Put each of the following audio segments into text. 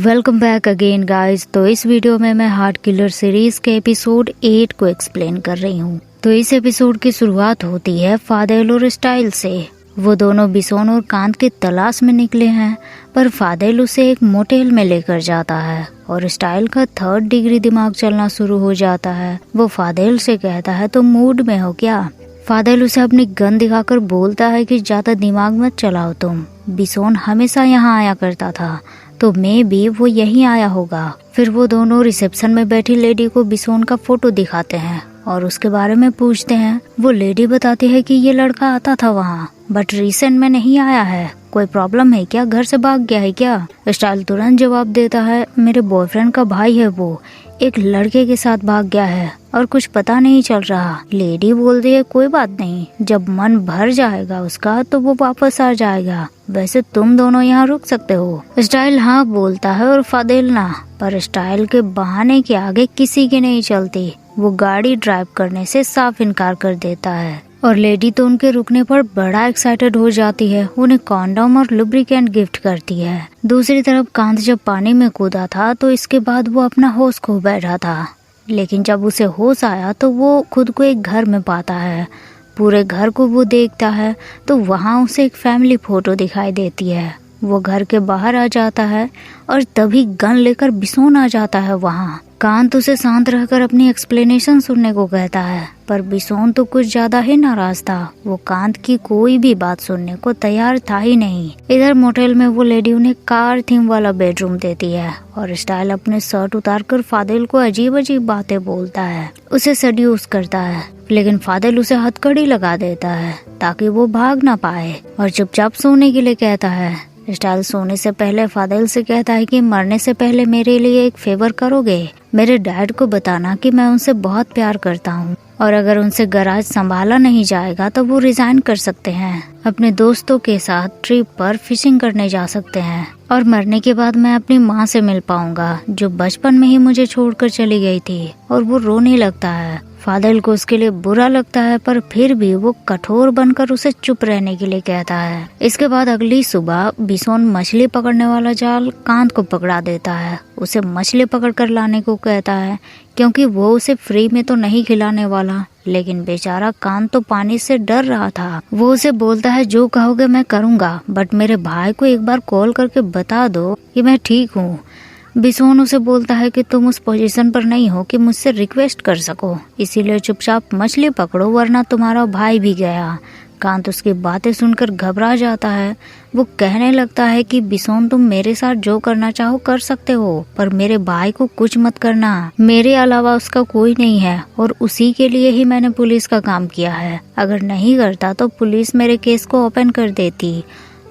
Welcome back again guys. तो इस video में मैं हार्ट किलर सीरीज के एपिसोड 8 को एक्सप्लेन कर रही हूँ। तो इस एपिसोड की शुरुआत होती है फादेल और स्टाइल से। वो दोनों बिसोन और कांत की तलाश में निकले हैं, पर फादेल उसे एक मोटेल में लेकर जाता है और स्टाइल का 3rd डिग्री दिमाग चलना शुरू हो जाता है। वो फादेल से कहता है तुम मूड में हो क्या। फादेल उसे अपनी गन दिखाकर बोलता है कि ज्यादा दिमाग मत चलाओ तुम। बिसोन हमेशा यहाँ आया करता था, तो मैं भी वो यहीं आया होगा। फिर वो दोनों रिसेप्शन में बैठी लेडी को बिसोन का फोटो दिखाते हैं और उसके बारे में पूछते हैं। वो लेडी बताती है कि ये लड़का आता था वहाँ, बट रिसेंट में नहीं आया है। कोई प्रॉब्लम है क्या, घर से भाग गया है क्या। स्टाइल तुरंत जवाब देता है मेरे बॉयफ्रेंड का भाई है, वो एक लड़के के साथ भाग गया है और कुछ पता नहीं चल रहा। लेडी बोलती है कोई बात नहीं, जब मन भर जाएगा उसका तो वो वापस आ जाएगा। वैसे तुम दोनों यहाँ रुक सकते हो। स्टाइल हाँ बोलता है और फादेल ना, पर स्टाइल के बहाने के आगे किसी की नहीं चलती। वो गाड़ी ड्राइव करने से साफ इनकार कर देता है और लेडी तो उनके रुकने पर बड़ा एक्साइटेड हो जाती है। उन्हें कॉन्डोम और लुब्रिकेंट गिफ्ट करती है। दूसरी तरफ कांत जब पानी में कूदा था तो इसके बाद वो अपना होश खो बैठा था, लेकिन जब उसे होश आया तो वो खुद को एक घर में पाता है। पूरे घर को वो देखता है तो वहाँ उसे एक फैमिली फोटो दिखाई देती है। वो घर के बाहर आ जाता है और तभी गन लेकर बिसोन आ जाता है वहाँ। कांत उसे शांत रहकर अपनी एक्सप्लेनेशन सुनने को कहता है, पर बिसोन तो कुछ ज्यादा ही नाराज था। वो कांत की कोई भी बात सुनने को तैयार था ही नहीं। इधर मोटेल में वो लेडी उन्हें कार थीम वाला बेडरूम देती है और स्टाइल अपने शर्ट उतारकर फादेल को अजीब अजीब बातें बोलता है, उसे सड्यूस करता है, लेकिन फादेल उसे हथकड़ी लगा देता है ताकि वो भाग ना पाए और चुपचाप सोने के लिए कहता है। स्टाइल सोने से पहले फादेल से कहता है कि मरने से पहले मेरे लिए एक फेवर करोगे, मेरे डैड को बताना कि मैं उनसे बहुत प्यार करता हूँ और अगर उनसे गराज संभाला नहीं जाएगा तो वो रिजाइन कर सकते हैं, अपने दोस्तों के साथ ट्रिप पर फिशिंग करने जा सकते हैं और मरने के बाद मैं अपनी माँ से मिल पाऊंगा जो बचपन में ही मुझे छोड़कर चली गई थी। और वो रोने लगता है। फादेल को उसके लिए बुरा लगता है, पर फिर भी वो कठोर बनकर उसे चुप रहने के लिए कहता है। इसके बाद अगली सुबह बिसोन मछली पकड़ने वाला जाल कांत को पकड़ा देता है। उसे मछली पकड़ कर लाने को कहता है क्योंकि वो उसे फ्री में तो नहीं खिलाने वाला, लेकिन बेचारा कांत तो पानी से डर रहा था। वो उसे बोलता है जो कहोगे मैं करूँगा, बट मेरे भाई को एक बार कॉल करके बता दो कि मैं ठीक हूँ। बिसोन उसे बोलता है कि तुम उस पोजीशन पर नहीं हो कि मुझसे रिक्वेस्ट कर सको, इसीलिए चुपचाप मछली पकड़ो वरना तुम्हारा भाई भी गया। कांत उसकी बातें सुनकर घबरा जाता है। वो कहने लगता है कि बिसोन तुम मेरे साथ जो करना चाहो कर सकते हो, पर मेरे भाई को कुछ मत करना, मेरे अलावा उसका कोई नहीं है और उसी के लिए ही मैंने पुलिस का काम किया है। अगर नहीं करता तो पुलिस मेरे केस को ओपन कर देती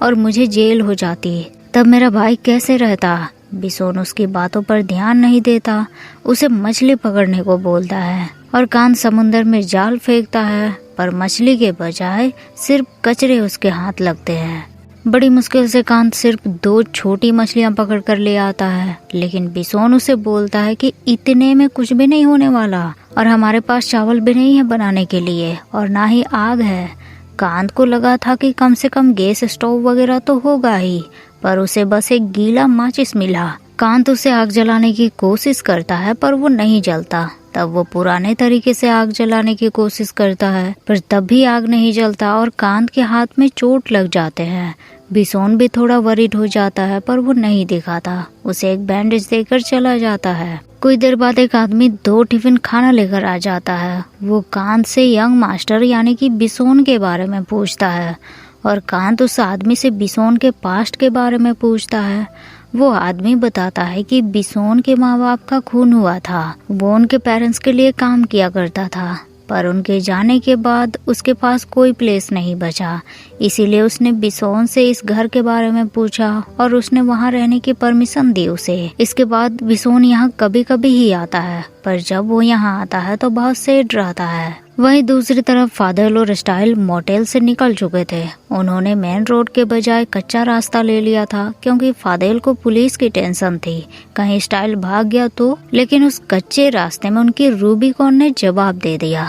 और मुझे जेल हो जाती, तब मेरा भाई कैसे रहता। बिसोन उसकी बातों पर ध्यान नहीं देता, उसे मछली पकड़ने को बोलता है और कांत समुंदर में जाल फेंकता है, पर मछली के बजाय सिर्फ कचरे उसके हाथ लगते हैं। बड़ी मुश्किल से कांत सिर्फ 2 छोटी मछलियां पकड़ कर ले आता है, लेकिन बिसोन उसे बोलता है कि इतने में कुछ भी नहीं होने वाला और हमारे पास चावल भी नहीं है बनाने के लिए और ना ही आग है। कांत को लगा था कि कम से कम गैस स्टोव वगैरह तो होगा ही, पर उसे बस एक गीला माचिस मिला। कांत उसे आग जलाने की कोशिश करता है पर वो नहीं जलता। तब वो पुराने तरीके से आग जलाने की कोशिश करता है, पर तब भी आग नहीं जलता और कांत के हाथ में चोट लग जाते हैं। बिसोन भी थोड़ा वरीड हो जाता है, पर वो नहीं दिखाता, उसे एक बैंडेज देकर चला जाता है। कुछ देर बाद एक आदमी 2 टिफिन खाना लेकर आ जाता है। वो कांत से यंग मास्टर यानी कि बिसोन के बारे में पूछता है और कांत उस आदमी से बिसोन के पास्ट के बारे में पूछता है। वो आदमी बताता है कि बिसोन के माँ बाप का खून हुआ था। वो उनके पेरेंट्स के लिए काम किया करता था, पर उनके जाने के बाद उसके पास कोई प्लेस नहीं बचा, इसीलिए उसने बिसोन से इस घर के बारे में पूछा और उसने वहाँ रहने की परमिशन दी उसे। इसके बाद बिसोन यहाँ कभी कभी ही आता है, पर जब वो यहाँ आता है तो बहुत सैड रहता है। वहीं दूसरी तरफ फादेल और स्टाइल मोटेल से निकल चुके थे। उन्होंने मेन रोड के बजाय कच्चा रास्ता ले लिया था क्योंकि फादेल को पुलिस की टेंशन थी, कहीं स्टाइल भाग गया तो। लेकिन उस कच्चे रास्ते में उनकी रूबिकॉन ने जवाब दे दिया।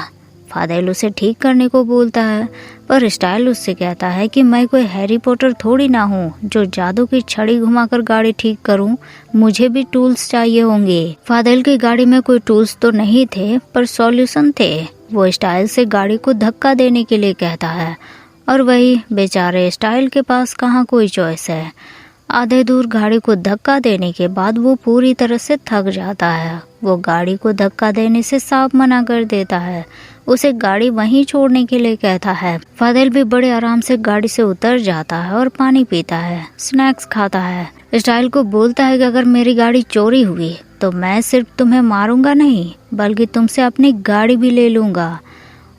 फादेल उसे ठीक करने को बोलता है, पर स्टाइल उससे कहता है कि मैं कोई हैरी पॉटर थोड़ी ना हूँ जो जादू की छड़ी घुमाकर गाड़ी ठीक करूँ, मुझे भी टूल्स चाहिए होंगे। फादेल की गाड़ी में कोई टूल्स तो नहीं थे, पर सॉल्यूशन थे। वो स्टाइल से गाड़ी को धक्का देने के लिए कहता है, और वही बेचारे स्टाइल के पास कहाँ कोई चॉइस है। आधे दूर गाड़ी को धक्का देने के बाद वो पूरी तरह से थक जाता है। वो गाड़ी को धक्का देने से साफ मना कर देता है, उसे गाड़ी वहीं छोड़ने के लिए कहता है। फादेल भी बड़े आराम से गाड़ी से उतर जाता है और पानी पीता है, स्नैक्स खाता है। स्टाइल को बोलता है कि अगर मेरी गाड़ी चोरी हुई तो मैं सिर्फ तुम्हें मारूंगा नहीं, बल्कि तुमसे अपनी गाड़ी भी ले लूंगा।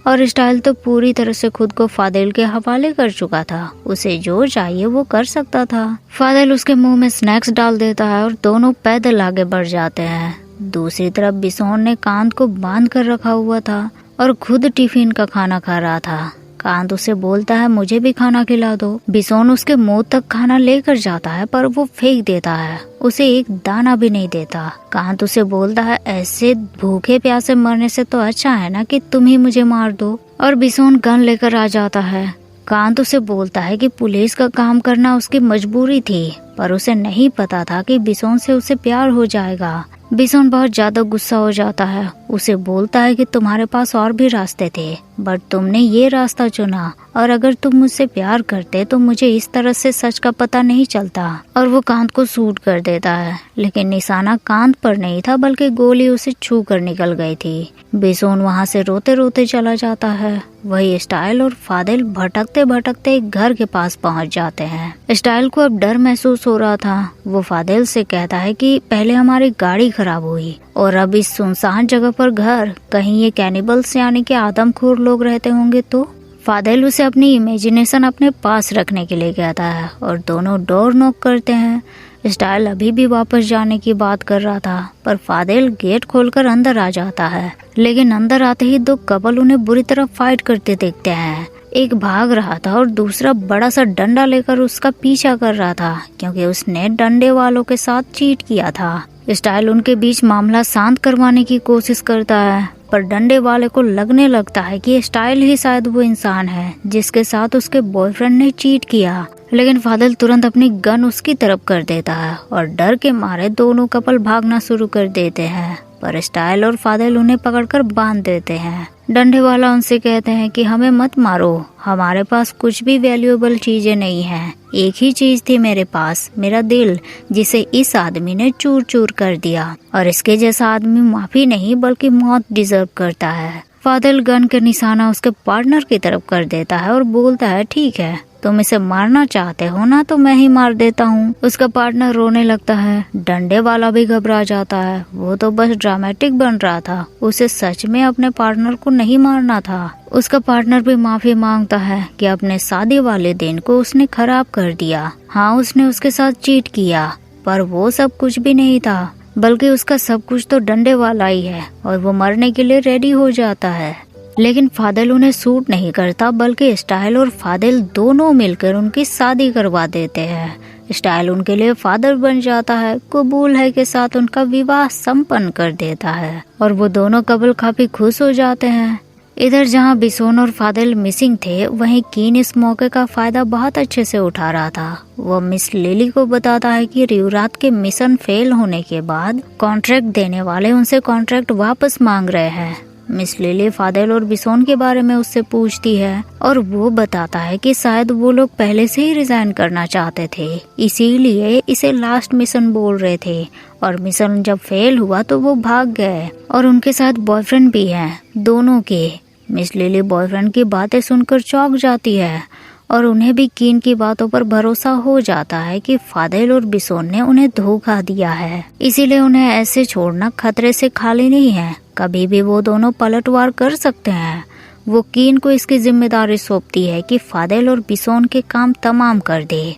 और स्टाइल तो पूरी तरह से खुद को फादेल के हवाले कर चुका था, उसे जो चाहिए वो कर सकता था। फादेल उसके मुंह में स्नैक्स डाल देता है और दोनों पैदल आगे बढ़ जाते हैं। दूसरी तरफ बिसोन ने कांत को बांध कर रखा हुआ था और खुद टिफिन का खाना खा रहा था। कांत उसे बोलता है, मुझे भी खाना खिला दो। बिसोन उसके मुंह तक खाना लेकर जाता है, पर वो फेंक देता है, उसे एक दाना भी नहीं देता। कांत उसे बोलता है, ऐसे भूखे प्यासे मरने से तो अच्छा है ना कि तुम ही मुझे मार दो। और बिसोन गन लेकर आ जाता है। कांत उसे बोलता है कि पुलिस का काम करना उसकी मजबूरी थी, पर उसे नहीं पता था कि बिसोन से उसे प्यार हो जाएगा। बिसोन बहुत ज्यादा गुस्सा हो जाता है, उसे बोलता है कि तुम्हारे पास और भी रास्ते थे, बट तुमने ये रास्ता चुना, और अगर तुम मुझसे प्यार करते तो मुझे इस तरह से सच का पता नहीं चलता। और वो कांत को शूट कर देता है, लेकिन निशाना कांत पर नहीं था, बल्कि गोली उसे छू कर निकल गई थी। बिसोन वहाँ से रोते रोते चला जाता है। वही स्टाइल और फादेल भटकते भटकते एक घर के पास पहुँच जाते हैं। स्टाइल को अब डर महसूस हो रहा था। वो फादेल से कहता है कि पहले हमारी गाड़ी खराब हुई और अब इस सुनसान जगह पर घर, कहीं ये कैनिबल्स यानी कि आदमखोर लोग रहते होंगे तो। फादेल उसे अपनी इमेजिनेशन अपने पास रखने के लिए कहता है और दोनों डोर नॉक करते हैं। स्टाइल अभी भी वापस जाने की बात कर रहा था, पर फादेल गेट खोलकर अंदर आ जाता है। लेकिन अंदर आते ही दो कपल उन्हें बुरी तरह फाइट करते देखते हैं। एक भाग रहा था और दूसरा बड़ा सा डंडा लेकर उसका पीछा कर रहा था, क्योंकि उसने डंडे वालों के साथ चीट किया था। स्टाइल उनके बीच मामला शांत करवाने की कोशिश करता है, पर डंडे वाले को लगने लगता है कि स्टाइल ही शायद वो इंसान है जिसके साथ उसके बॉयफ्रेंड ने चीट किया। लेकिन फादेल तुरंत अपनी गन उसकी तरफ कर देता है और डर के मारे दोनों कपल भागना शुरू कर देते हैं, पर स्टाइल और फादेल उन्हें पकड़कर बांध देते हैं। डंडे वाला उनसे कहते हैं कि हमें मत मारो, हमारे पास कुछ भी वैल्यूएबल चीजें नहीं हैं। एक ही चीज थी मेरे पास, मेरा दिल, जिसे इस आदमी ने चूर चूर कर दिया, और इसके जैसा आदमी माफी नहीं बल्कि मौत डिजर्व करता है। फादेल गन के निशाना उसके पार्टनर की तरफ कर देता है और बोलता है, ठीक है, तुम इसे मारना चाहते हो ना, तो मैं ही मार देता हूँ। उसका पार्टनर रोने लगता है। डंडे वाला भी घबरा जाता है, वो तो बस ड्रामेटिक बन रहा था, उसे सच में अपने पार्टनर को नहीं मारना था। उसका पार्टनर भी माफी मांगता है कि अपने शादी वाले दिन को उसने खराब कर दिया। हाँ, उसने उसके साथ चीट किया, पर वो सब कुछ भी नहीं था, बल्कि उसका सब कुछ तो डंडे वाला ही है, और वो मरने के लिए रेडी हो जाता है। लेकिन फादेल उन्हें सूट नहीं करता, बल्कि स्टाइल और फादेल दोनों मिलकर उनकी शादी करवा देते हैं। स्टाइल उनके लिए फादर बन जाता है, कबूल है के साथ उनका विवाह संपन्न कर देता है, और वो दोनों कपल काफी खुश हो जाते हैं। इधर जहाँ बिसोन और फादेल मिसिंग थे, वहीं कीन इस मौके का फायदा बहुत अच्छे से उठा रहा था। वो मिस लिली को बताता है कि रिवरात के मिशन फेल होने के बाद कॉन्ट्रैक्ट देने वाले उनसे कॉन्ट्रैक्ट वापस मांग रहे हैं। मिस लिली फादेल और बिसोन के बारे में उससे पूछती है, और वो बताता है कि शायद वो लोग पहले से ही रिजाइन करना चाहते थे, इसीलिए इसे लास्ट मिशन बोल रहे थे, और मिशन जब फेल हुआ तो वो भाग गए, और उनके साथ बॉयफ्रेंड भी हैं दोनों के। मिस लिली बॉयफ्रेंड की बातें सुनकर चौंक जाती है, और उन्हें भी कीन की बातों पर भरोसा हो जाता है कि फादेल और बिसोन ने उन्हें धोखा दिया है, इसीलिए उन्हें ऐसे छोड़ना खतरे से खाली नहीं है। कभी भी वो दोनों पलटवार कर सकते हैं। वो कीन को इसकी जिम्मेदारी सौंपती है कि फादेल और बिसोन के काम तमाम कर दे।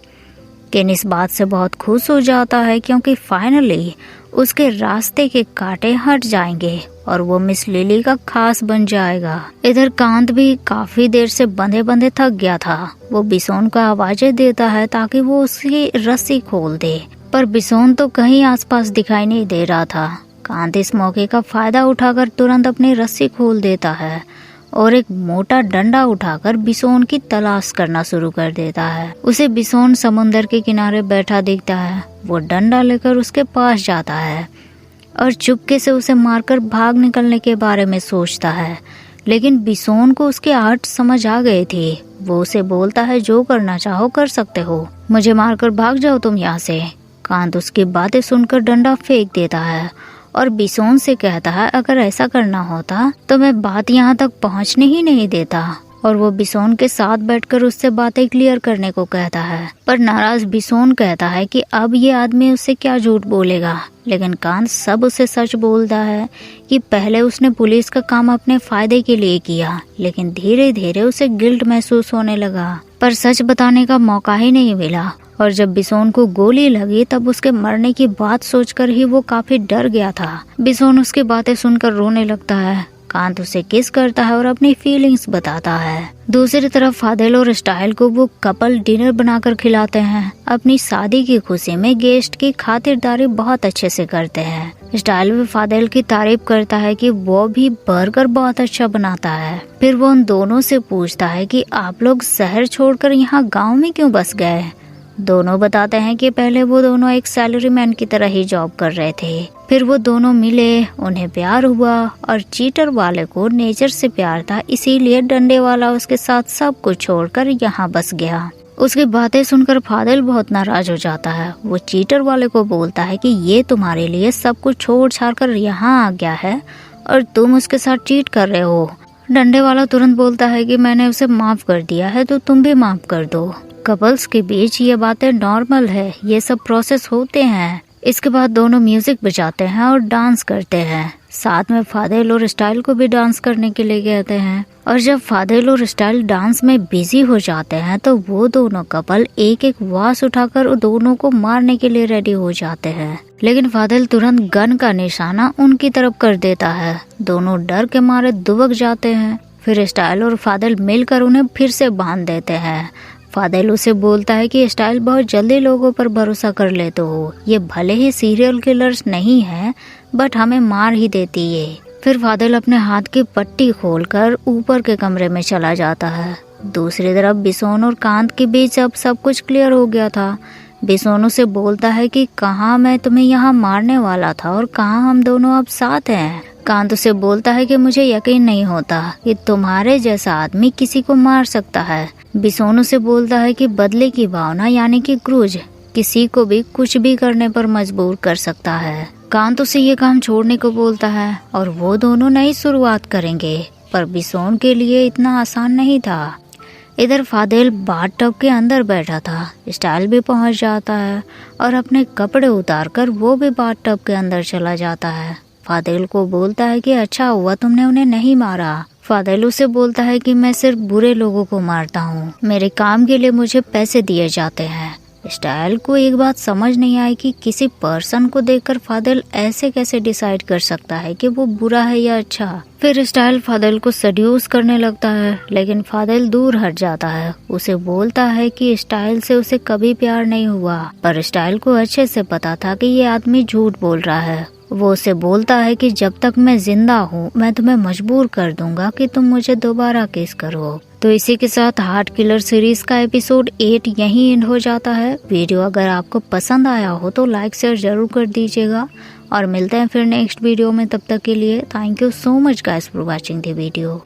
कीन इस बात से बहुत खुश हो जाता है, क्योंकि फाइनली उसके रास्ते के कांटे हट जाएंगे और वो मिस लिली का खास बन जाएगा। इधर कांत भी काफी देर से बंधे बंधे थक गया था। वो बिसोन को आवाजें देता है ताकि वो उसकी रस्सी खोल दे, पर बिसोन तो कहीं आसपास दिखाई नहीं दे रहा था। कांत इस मौके का फायदा उठाकर तुरंत अपनी रस्सी खोल देता है और एक मोटा डंडा उठाकर बिसोन की तलाश करना शुरू कर देता है। उसे बिसोन समुंदर के किनारे बैठा दिखता है। वो डंडा लेकर उसके पास जाता है और चुपके से उसे मारकर भाग निकलने के बारे में सोचता है, लेकिन बिसोन को उसकी आहट समझ आ गई थी। वो उसे बोलता है, जो करना चाहो कर सकते हो, मुझे मारकर भाग जाओ तुम यहाँ से। कांत उसकी बातें सुनकर डंडा फेंक देता है और बिसोन से कहता है, अगर ऐसा करना होता तो मैं बात यहाँ तक पहुँचने ही नहीं देता। और वो बिसोन के साथ बैठकर उससे बातें क्लियर करने को कहता है, पर नाराज बिसोन कहता है कि अब ये आदमी उससे क्या झूठ बोलेगा। लेकिन कांत सब उसे सच बोलता है कि पहले उसने पुलिस का काम अपने फायदे के लिए किया, लेकिन धीरे धीरे उसे गिल्ट महसूस होने लगा, पर सच बताने का मौका ही नहीं मिला। और जब बिसोन को गोली लगी तब उसके मरने की बात सोचकर ही वो काफी डर गया था। बिसोन उसकी बातें सुनकर रोने लगता है। कांत उसे किस करता है और अपनी फीलिंग्स बताता है। दूसरी तरफ फादेल और स्टाइल को वो कपल डिनर बनाकर खिलाते हैं। अपनी शादी की खुशी में गेस्ट की खातिरदारी बहुत अच्छे से करते हैं। स्टाइल भी फादेल की तारीफ करता है कि वो भी बर्गर बहुत अच्छा बनाता है। फिर वो उन दोनों से पूछता है कि आप लोग शहर छोड़कर यहाँ गाँव में क्यों बस गए। दोनों बताते हैं कि पहले वो दोनों एक सैलरीमैन की तरह ही जॉब कर रहे थे। फिर वो दोनों मिले, उन्हें प्यार हुआ और चीटर वाले को नेचर से प्यार था, इसीलिए डंडे वाला उसके साथ सब कुछ छोड़कर यहाँ बस गया। उसकी बातें सुनकर फादेल बहुत नाराज हो जाता है। वो चीटर वाले को बोलता है कि ये तुम्हारे लिए सब कुछ छोड़ छाड़ कर यहाँ आ गया है और तुम उसके साथ चीट कर रहे हो। डंडे वाला तुरंत बोलता है कि मैंने उसे माफ कर दिया है तो तुम भी माफ कर दो। कपल्स के बीच ये बातें नॉर्मल है, ये सब प्रोसेस होते हैं। इसके बाद दोनों म्यूजिक बजाते हैं और डांस करते हैं। साथ में फादेल और स्टाइल को भी डांस करने के लिए कहते हैं। और जब फादेल और स्टाइल डांस में बिजी हो जाते हैं तो वो दोनों कपल एक एक वास उठाकर दोनों को मारने के लिए रेडी हो जाते हैं। लेकिन फादेल तुरंत गन का निशाना उनकी तरफ कर देता है। दोनों डर के मारे दुबक जाते हैं। फिर स्टाइल और फादेल मिलकर उन्हें फिर से बांध देते हैं। फादेल उसे बोलता है कि स्टाइल बहुत जल्दी लोगों पर भरोसा कर लेते हो, ये भले ही सीरियल किलर्स नहीं है बट हमें मार ही देती है। फिर फादेल अपने हाथ की पट्टी खोलकर ऊपर के कमरे में चला जाता है। दूसरी तरफ बिसोन और कांत के बीच अब सब कुछ क्लियर हो गया था। बिसोन उसे बोलता है कि कहाँ मैं तुम्हें यहाँ मारने वाला था और कहाँ हम दोनों अब साथ हैं। कांत उसे बोलता है कि मुझे यकीन नहीं होता कि तुम्हारे जैसा आदमी किसी को मार सकता है। बिसोन उसे बोलता है कि बदले की भावना यानी कि क्रूज किसी को भी कुछ भी करने पर मजबूर कर सकता है। कांत उसे ये काम छोड़ने को बोलता है और वो दोनों नई शुरुआत करेंगे, पर बिसोन के लिए इतना आसान नहीं था। इधर फादेल बाथटब के अंदर बैठा था। स्टाइल भी पहुंच जाता है और अपने कपड़े उतारकर वो भी बाथटब के अंदर चला जाता है। फादेल को बोलता है कि अच्छा हुआ तुमने उन्हें नहीं मारा। फादेल उसे बोलता है कि मैं सिर्फ बुरे लोगों को मारता हूँ, मेरे काम के लिए मुझे पैसे दिए जाते हैं। स्टाइल को एक बात समझ नहीं आई कि किसी पर्सन को देखकर फादेल ऐसे कैसे डिसाइड कर सकता है कि वो बुरा है या अच्छा। फिर स्टाइल फादेल को सड्यूस करने लगता है, लेकिन फादेल दूर हट जाता है। उसे बोलता है कि स्टाइल से उसे कभी प्यार नहीं हुआ, पर स्टाइल को अच्छे से पता था कि ये आदमी झूठ बोल रहा है। वो उसे बोलता है कि जब तक मैं जिंदा हूँ मैं तुम्हें मजबूर कर दूंगा कि तुम मुझे दोबारा किस करो। तो इसी के साथ हार्ट किलर सीरीज का एपिसोड 8 यहीं एंड हो जाता है। वीडियो अगर आपको पसंद आया हो तो लाइक शेयर जरूर कर दीजिएगा और मिलते हैं फिर नेक्स्ट वीडियो में। तब तक के लिए thank you so much guys for watching the video.